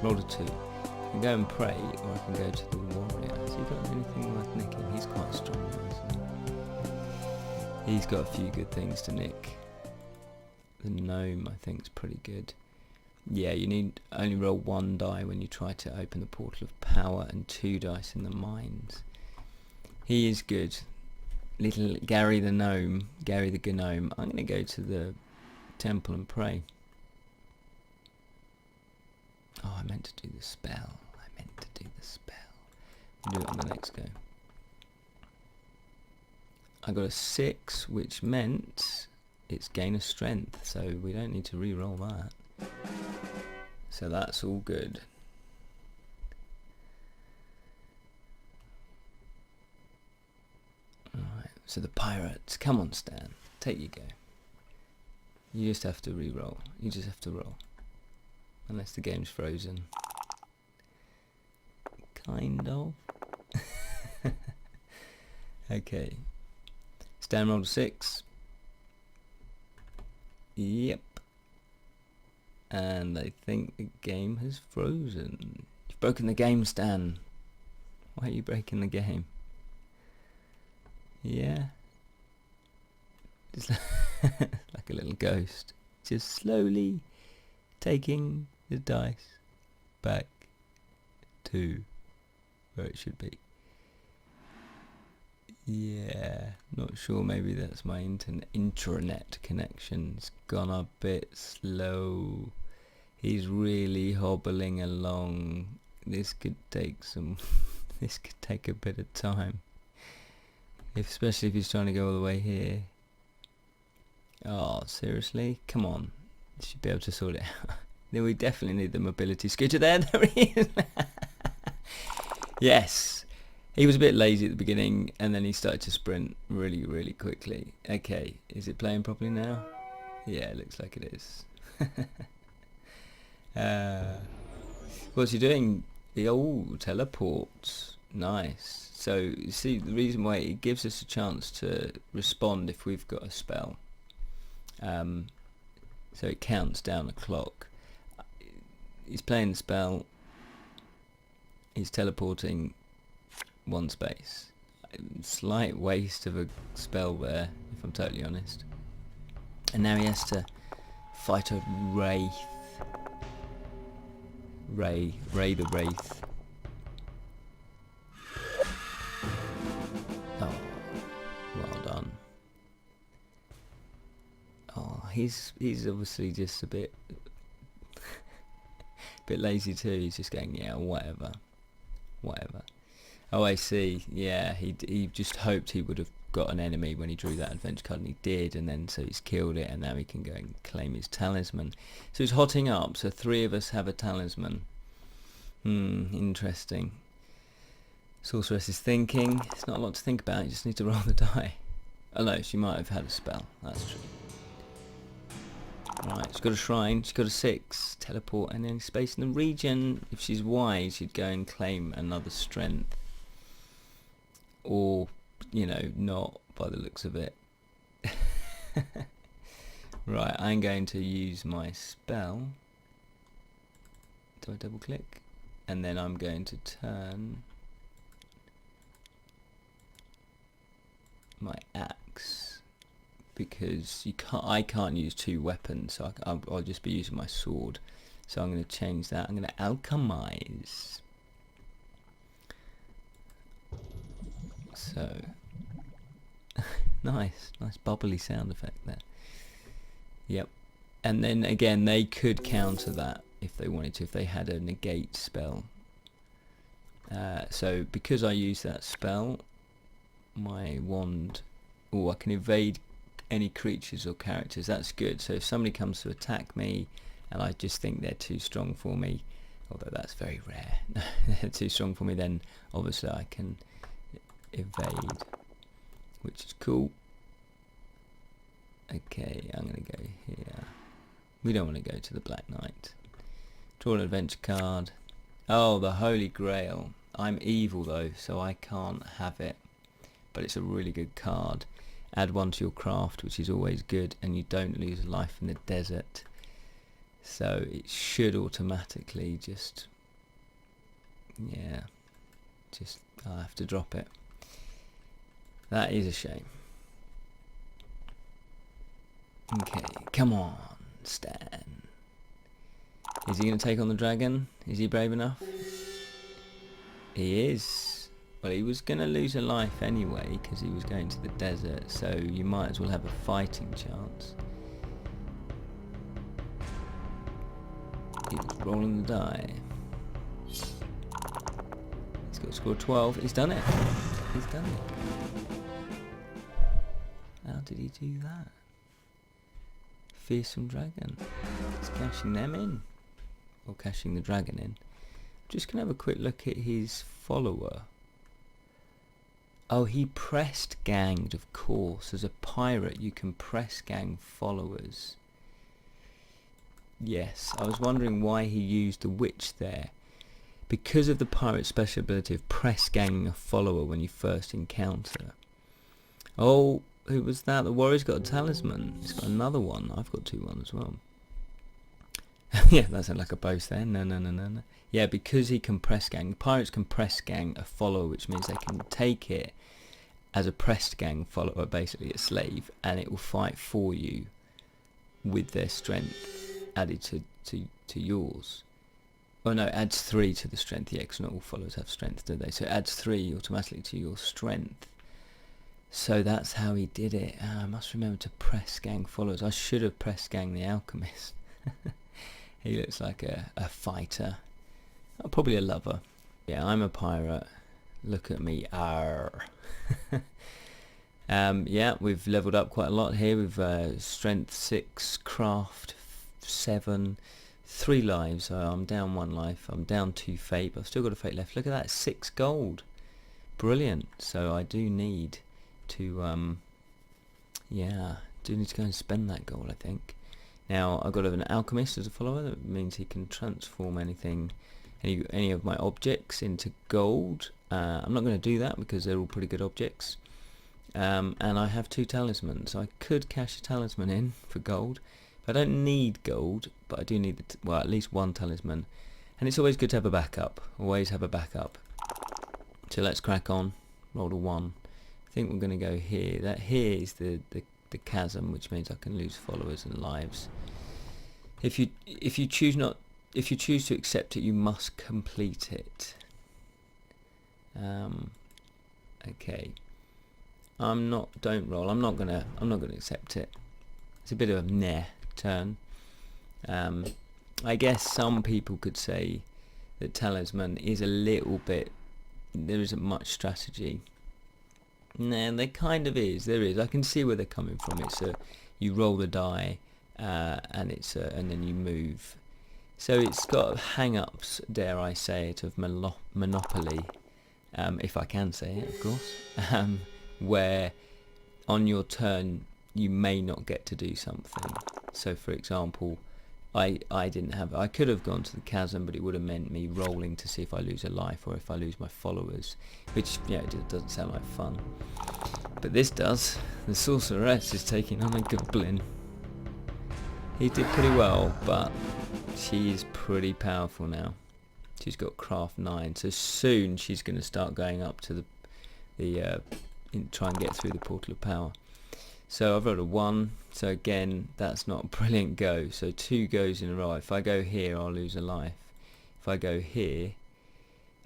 Roll a 2. I can go and pray, or I can go to the warrior. Has he got anything worth nicking? He's quite strong, isn't he? He's got a few good things to nick. The gnome, I think, is pretty good. Yeah, you need only roll 1 die when you try to open the portal of power, and 2 dice in the mines. He is good. Little Gary the gnome, Gary the gnome. I'm going to go to the temple and pray. Oh, I meant to do the spell. I'll do it on the next go. I got a 6, which meant it's gain of strength, so we don't need to re-roll that. So that's all good. Alright, so the pirates. Come on, Stan. Take your go. You just have to re-roll. You just have to roll. Unless the game's frozen. Kind of. Okay. Stan rolled a 6. Yep. And I think the game has frozen. You've broken the game, Stan. Why are you breaking the game? Yeah. Just like a little ghost. Just slowly taking the dice back to where it should be. Yeah, not sure, maybe that's my intranet connection. It's gone a bit slow. He's really hobbling along. This could take some this could take a bit of time. Especially if he's trying to go all the way here. Oh, seriously? Come on. You should be able to sort it out. Then we definitely need the mobility scooter there. There he is. Yes. He was a bit lazy at the beginning, and then he started to sprint really, really quickly. Okay, is it playing properly now? Yeah, it looks like it is. What's he doing? Teleports. Nice. So, you see, the reason why it gives us a chance to respond if we've got a spell. So it counts down a clock. He's playing the spell. He's teleporting 1 space. Slight waste of a spell there, if I'm totally honest. And now he has to fight a wraith. Ray the wraith. Oh, well done. Oh, he's obviously just a bit lazy too. He's just going, yeah, whatever. Oh, I see. Yeah, he just hoped he would have got an enemy when he drew that adventure card, and he did, and then so he's killed it, and now he can go and claim his talisman. So he's hotting up, so 3 of us have a talisman. Interesting. Sorceress is thinking. It's not a lot to think about, you just need to roll the die. Oh no, she might have had a spell, that's true. Right, she's got a shrine, she's got a 6, teleport, and then space in the region. If she's wise, she'd go and claim another strength. Or, you know, not by the looks of it. Right, I'm going to use my spell. Do I double click? And then I'm going to turn my axe, because I can't use 2 weapons, so I'll just be using my sword. So I'm going to change that. I'm going to alchemize. So nice bubbly sound effect there. Yep. And then again, they could counter that if they wanted to, if they had a negate spell. So because I use that spell, my wand, I can evade any creatures or characters. That's good. So if somebody comes to attack me and I just think they're too strong for me, although that's very rare, they're too strong for me, then obviously I can evade, which is cool. Okay, I'm going to go here. We don't want to go to the Black Knight. Draw an adventure card. Oh, the Holy Grail. I'm evil though, so I can't have it. But it's a really good card. Add 1 to your craft, which is always good, and you don't lose life in the desert. So it should automatically just, yeah, just I'll have to drop it. That is a shame. Okay, come on, Stan. Is he going to take on the dragon? Is he brave enough? He is. Well, he was going to lose a life anyway because he was going to the desert, so you might as well have a fighting chance. He's rolling the die. He's got to score 12. He's done it. He's done it. How did he do that? Fearsome dragon. He's cashing them in. Or cashing the dragon in. Just going to have a quick look at his follower. Oh, he pressed ganged, of course. As a pirate, you can press gang followers. Yes, I was wondering why he used the witch there. Because of the pirate's special ability of press ganging a follower when you first encounter. Oh, who was that? The warrior's got a talisman. He's got another one. I've got 2 as well. Yeah, that sounded like a boast there. No. Yeah, because he can press gang. Pirates can press gang a follower, which means they can take it as a pressed gang follower, basically a slave, and it will fight for you with their strength added to yours. Oh no, it adds 3 to the strength. Yeah, because not all followers have strength, do they? So it adds 3 automatically to your strength. So that's how he did it. I must remember to press gang followers. I should have pressed gang the alchemist. He looks like a fighter. Oh, probably a lover. Yeah, I'm a pirate. Look at me. Arr. Yeah, we've leveled up quite a lot here. We've strength 6, craft 7, 3 lives. So I'm down 1 life. I'm down 2 fate, but I've still got a fate left. Look at that, 6 gold. Brilliant. So I do need to, yeah, do need to go and spend that gold, I think. Now I've got an alchemist as a follower. That means he can transform anything, any of my objects into gold. I'm not going to do that because they're all pretty good objects. And I have 2 talismans. So I could cash a talisman in for gold. I don't need gold, but I do need well, at least 1 talisman. And it's always good to have a backup. Always have a backup. So let's crack on. Roll a 1. I think we're going to go here. That here is the chasm, which means I can lose followers and lives. If you choose to accept it, you must complete it. Okay. Don't roll. I'm not gonna accept it. It's a bit of a meh turn. I guess some people could say that talisman is a little bit. There isn't much strategy. Nah, there kind of is. There is. I can see where they're coming from. It's you roll the die, and and then you move. So it's got hang-ups, dare I say it, of Monopoly, if I can say it, of course, where on your turn you may not get to do something. So, for example, I could have gone to the chasm, but it would have meant me rolling to see if I lose a life or if I lose my followers, which, yeah, it doesn't sound like fun. But this does. The Sorceress is taking on a goblin. He did pretty well, but she is pretty powerful now. She's got craft 9, so soon she's going to start going up to try and get through the portal of power. So I've rolled a 1, so again that's not a brilliant go. So 2 goes in a row. If I go here, I'll lose a life. If I go here,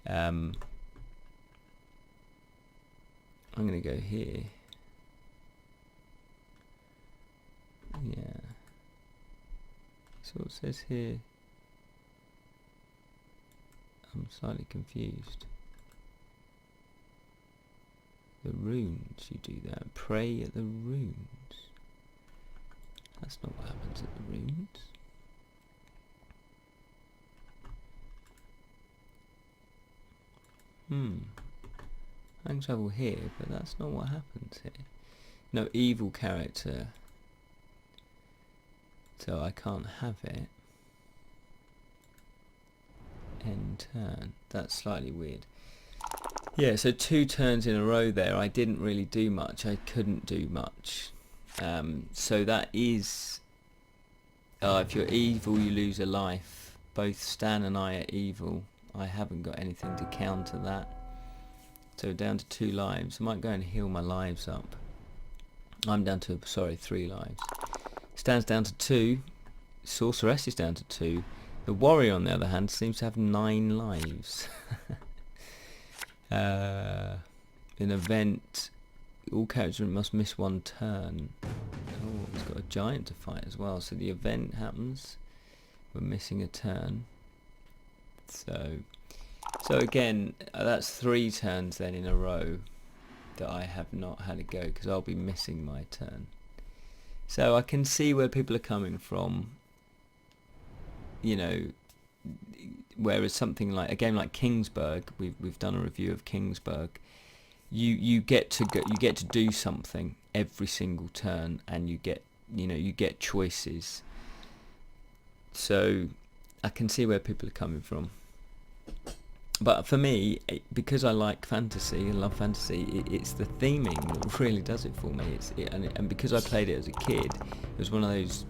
I'm going to go here. Yeah. So it says here. I'm slightly confused. The runes, you do that. Pray at the runes. That's not what happens at the runes. I can travel here, but that's not what happens here. No evil character. So I can't have it. End turn. That's slightly weird. Yeah, so 2 turns in a row there. I didn't really do much. I couldn't do much. So that is If you're evil, you lose a life. Both Stan and I are evil. I haven't got anything to counter that. So down to 2 lives. I might go and heal my lives up. I'm down to, 3 lives. Stan's down to 2. Sorceress is down to 2. The warrior, on the other hand, seems to have 9 lives. An event, all characters must miss 1 turn. Oh, he's got a giant to fight as well. So the event happens. We're missing a turn. So again, that's 3 turns then in a row that I have not had a go, because I'll be missing my turn. So I can see where people are coming from. You know, whereas something like a game like Kingsburg, we've done a review of Kingsburg. You get to do something every single turn, and you get choices. So I can see where people are coming from. But for me, because I like fantasy and love fantasy, it's the theming that really does it for me. And because I played it as a kid, it was one of those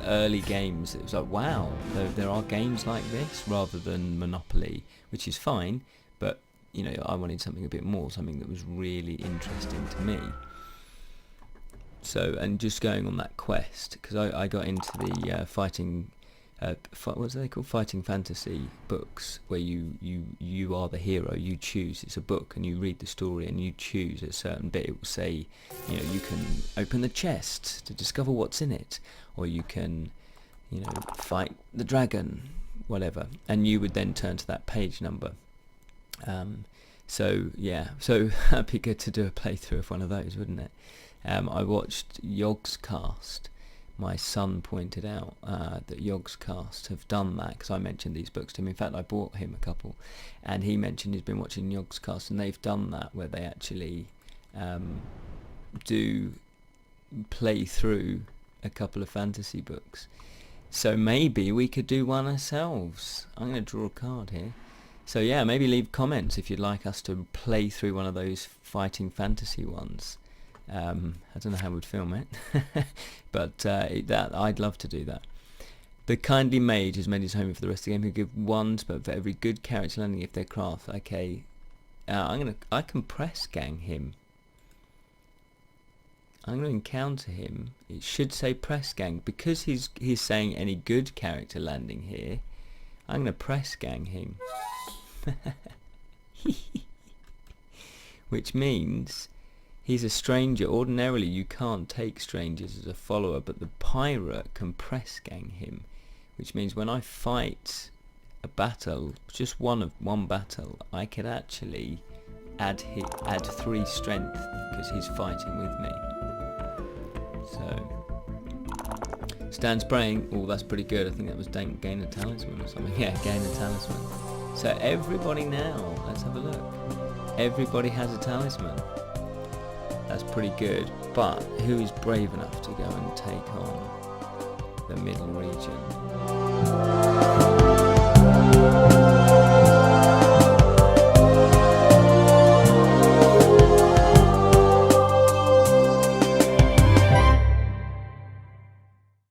early games that was like, wow, there are games like this, rather than Monopoly, which is fine, but you know, I wanted something a bit more, something that was really interesting to me. So, and just going on that quest, because I got into the fighting, what's they called, fighting fantasy books, where you are the hero. You choose. It's a book, and you read the story, and you choose a certain bit. It will say, you know, you can open the chest to discover what's in it, or you can, you know, fight the dragon, whatever. And you would then turn to that page number. So yeah, so that'd be good to do a playthrough of one of those, wouldn't it? I watched Yogscast. My son pointed out that Yogscast have done that, because I mentioned these books to him. In fact, I bought him a couple, and he mentioned he's been watching Yogscast, and they've done that where they actually do play through a couple of fantasy books. So maybe we could do one ourselves. I'm going to draw a card here. So yeah, maybe leave comments if you'd like us to play through one of those fighting fantasy ones. I don't know how we'd film it, but that I'd love to do that. The kindly mage has made his home for the rest of the game. He'll give 1 spell for every good character landing if they're craft. Okay, I can press gang him. I'm going to encounter him. It should say press gang, because he's saying any good character landing here. I'm going to press gang him. Which means he's a stranger. Ordinarily you can't take strangers as a follower, but the pirate can press gang him, which means when I fight a battle, just one battle, I could actually add 3 strength because he's fighting with me. So Stan's praying. Oh, that's pretty good. I think that was gain a talisman or something. Yeah, gain a talisman. So everybody now, let's have a look. Everybody has a talisman. That's pretty good. But who is brave enough to go and take on the middle region?